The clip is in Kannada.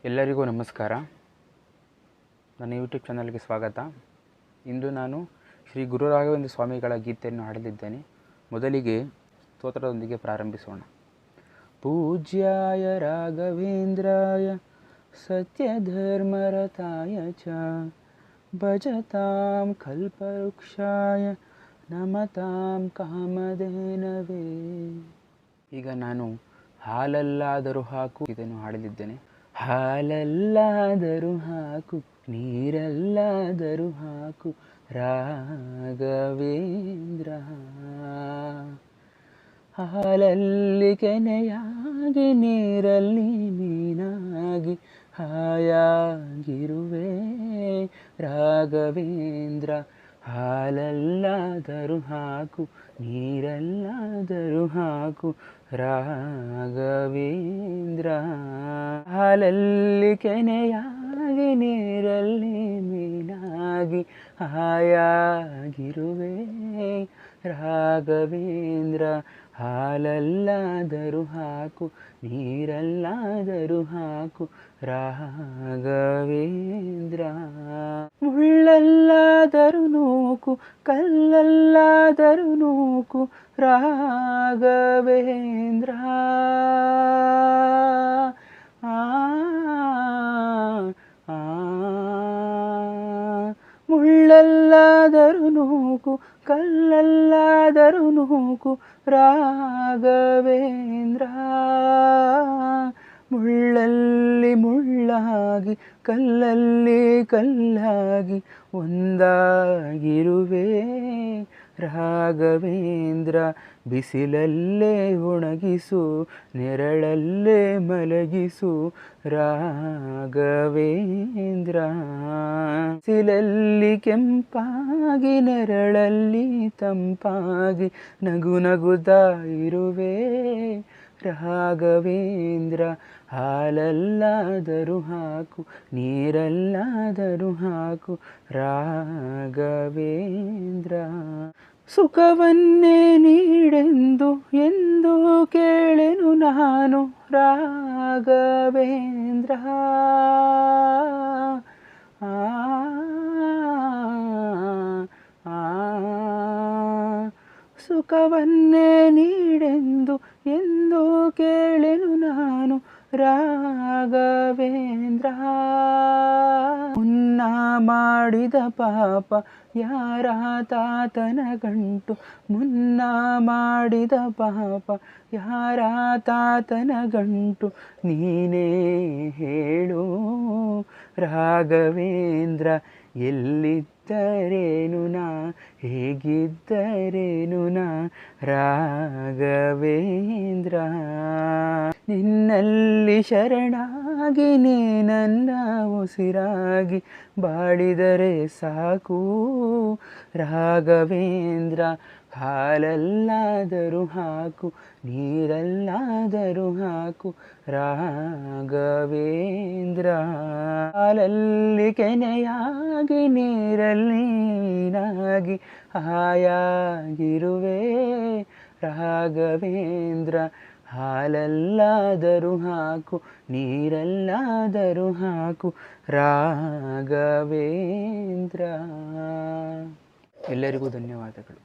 ಎಲ್ಲರಿಗೂ ನಮಸ್ಕಾರ. ನನ್ನ ಯೂಟ್ಯೂಬ್ ಚಾನಲ್ಗೆ ಸ್ವಾಗತ. ಇಂದು ನಾನು ಶ್ರೀ ಗುರು ರಾಘವೇಂದ್ರ ಸ್ವಾಮಿಗಳ ಗೀತೆಯನ್ನು ಹಾಡಲಿದ್ದೇನೆ. ಮೊದಲಿಗೆ ಸ್ತೋತ್ರದೊಂದಿಗೆ ಪ್ರಾರಂಭಿಸೋಣ. ಪೂಜ್ಯಾಯ ರಾಘವೇಂದ್ರಾಯ ಸತ್ಯಧರ್ಮರತಾಯ ಚ ಭಜತಾಂ ಕಲ್ಪವೃಕ್ಷಾಯ ನಮತಾಂ ಕಾಮಧೇನವೇ. ಈಗ ನಾನು ಹಾಲಲ್ಲಾದರೂ ಹಾಕು ಇದನ್ನು ಹಾಡಲಿದ್ದೇನೆ. ಹಾಲಲ್ಲಾದರೂ ಹಾಕು, ನೀರಲ್ಲಾದರೂ ಹಾಕು ರಾಘವೇಂದ್ರ. ಹಾಲಲ್ಲಿ ಕೆನೆಯಾಗಿ, ನೀರಲ್ಲಿ ಮೀನಾಗಿ ಹಾಯಾಗಿರುವೆ ರಾಘವೇಂದ್ರ. ಹಾಲಲ್ಲಾದರೂ ಹಾಕು, ನೀರಲ್ಲಾದರೂ ಹಾಕು ರಾಘವೇಂದ್ರ. ಹಾಲಲ್ಲಿ ಕೆನೆಯಾಗಿ, ನೀರಲ್ಲಿ ಮೀನಾಗಿ ಹಾಯಾಗಿರುವೆ ರಾಘವೇಂದ್ರ. ಹಾಲಲ್ಲಾದರೂ ಹಾಕು, ನೀರಲ್ಲಾದರೂ ಹಾಕು ರಾಘವೇಂದ್ರ. ಮುಳ್ಳಲ್ಲಾದರೂ ನೂಕು, ಕಲ್ಲಲ್ಲಾದರೂ ನೂಕು ರಾಘವೇಂದ್ರ. ಮುಳ್ಳಲ್ಲಾದರೂ ನೂಕು, ಕಲ್ಲಲ್ಲಾದರೂ ನೂಕು ರಾಘವೇಂದ್ರ. ಮುಳ್ಳಲ್ಲಿ ಮುಳ್ಳಾಗಿ, ಕಲ್ಲಲ್ಲಿ ಕಲ್ಲಾಗಿ ಒಂದಾಗಿರುವೆ ರಾಘವೇಂದ್ರ. ಬಿಸಿಲಲ್ಲೇ ಒಣಗಿಸು, ನೆರಳಲ್ಲೇ ಮಲಗಿಸು ರಾಘವೇಂದ್ರ. ಬಿಸಿಲಲ್ಲಿ ಕೆಂಪಾಗಿ, ನೆರಳಲ್ಲಿ ತಂಪಾಗಿ ನಗು ನಗುತ್ತಾ ಇರುವೆ ರಾಘವೇಂದ್ರ. ಹಾಲಲ್ಲಾದರೂ ಹಾಕು, ನೀರಲ್ಲಾದರೂ ಹಾಕು ರಾಘವೇಂದ್ರ. ಸುಖವನ್ನೇ ನೀಡೆಂದು ಎಂದು ಕೇಳೆನು ನಾನು ರಾಘವೇಂದ್ರ. ಸುಖವನ್ನೇ ನೀಡೆಂದು ಎಂದು ಕೇಳೆನು ನಾನು ರಾಘವೇಂದ್ರ. ಮುನ್ನ ಮಾಡಿದ ಪಾಪ ಯಾರ ತಾತನ ಗಂಟು, ಮುನ್ನ ಮಾಡಿದ ಪಾಪ ಯಾರ ತಾತನ ಗಂಟು ನೀನೇ ಹೇಳು ರಾಘವೇಂದ್ರ. ಎಲ್ಲಿದ್ದರೇನು ನಾ, ಹೇಗಿದ್ದರೇನು ನಾ ರಾಘವೇಂದ್ರ. ನಿನ್ನಲ್ಲಿ ಶರಣಾಗಿ, ನೀ ನನ್ನ ಉಸಿರಾಗಿ ಬಾಳಿದರೆ ಸಾಕು ರಾಘವೇಂದ್ರ. ಹಾಲಲ್ಲಾದರೂ ಹಾಕು, ನೀರಲ್ಲಾದರೂ ಹಾಕು ರಾಘವೇಂದ್ರ. ಹಾಲಲ್ಲಿ ಕೆನೆಯಾಗಿ, ನೀರಲ್ಲಿ ಮೀನಾಗಿ ಹಾಯಾಗಿರುವೆ ರಾಘವೇಂದ್ರ. ಹಾಲಲ್ಲಾದರೂ ಹಾಕು, ನೀರಲ್ಲಾದರೂ ಹಾಕು ರಾಘವೇಂದ್ರ. ಎಲ್ಲರಿಗೂ ಧನ್ಯವಾದಗಳು.